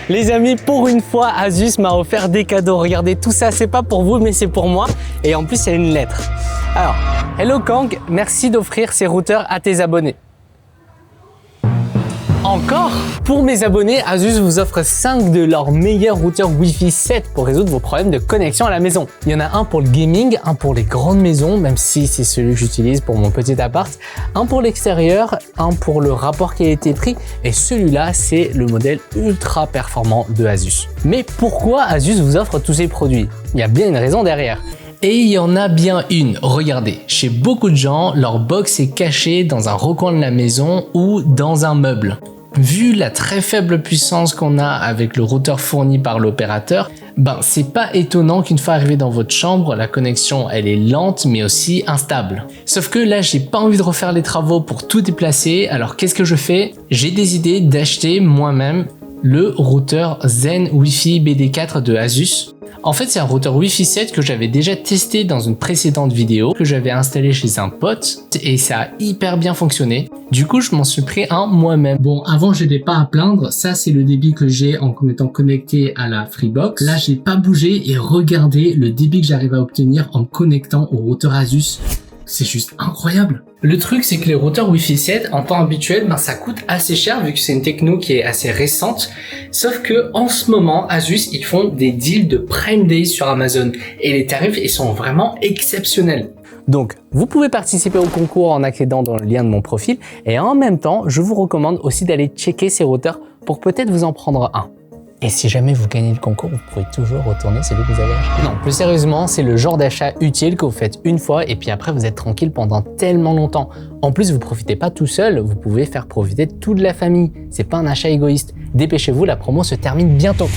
Les amis, pour une fois, Asus m'a offert des cadeaux. Regardez, tout ça, c'est pas pour vous, mais c'est pour moi. Et en plus, il y a une lettre. Alors, hello Kang, merci d'offrir ces routeurs à tes abonnés. Encore? Pour mes abonnés, Asus vous offre 5 de leurs meilleurs routeurs Wi-Fi 7 pour résoudre vos problèmes de connexion à la maison. Il y en a un pour le gaming, un pour les grandes maisons, même si c'est celui que j'utilise pour mon petit appart, un pour l'extérieur, un pour le rapport qualité-prix et celui-là, c'est le modèle ultra performant de Asus. Mais pourquoi Asus vous offre tous ces produits? Il y a bien une raison derrière. Et il y en a bien une, regardez, chez beaucoup de gens, leur box est cachée dans un recoin de la maison ou dans un meuble. Vu la très faible puissance qu'on a avec le routeur fourni par l'opérateur, c'est pas étonnant qu'une fois arrivé dans votre chambre, la connexion elle est lente mais aussi instable. Sauf que là, j'ai pas envie de refaire les travaux pour tout déplacer, alors qu'est-ce que je fais? J'ai décidé d'acheter moi-même le routeur Zen Wi-Fi BD4 de Asus. En fait, c'est un routeur Wi-Fi 7 que j'avais déjà testé dans une précédente vidéo, que j'avais installé chez un pote et ça a hyper bien fonctionné. Du coup, je m'en suis pris un moi-même. Bon, avant, je n'ai pas à plaindre. Ça, c'est le débit que j'ai en étant connecté à la Freebox. Là, j'ai pas bougé et regardez le débit que j'arrive à obtenir en me connectant au routeur Asus. C'est juste incroyable. Le truc, c'est que les routeurs Wi-Fi 7, en temps habituel, ça coûte assez cher vu que c'est une techno qui est assez récente. Sauf que en ce moment, Asus, ils font des deals de Prime Day sur Amazon et les tarifs, ils sont vraiment exceptionnels. Donc, vous pouvez participer au concours en accédant dans le lien de mon profil et en même temps, je vous recommande aussi d'aller checker ces routeurs pour peut-être vous en prendre un. Et si jamais vous gagnez le concours, vous pouvez toujours retourner celui que vous avez acheté. Non, plus sérieusement, c'est le genre d'achat utile que vous faites une fois et puis après vous êtes tranquille pendant tellement longtemps. En plus, vous profitez pas tout seul, vous pouvez faire profiter toute la famille. C'est pas un achat égoïste. Dépêchez-vous, la promo se termine bientôt.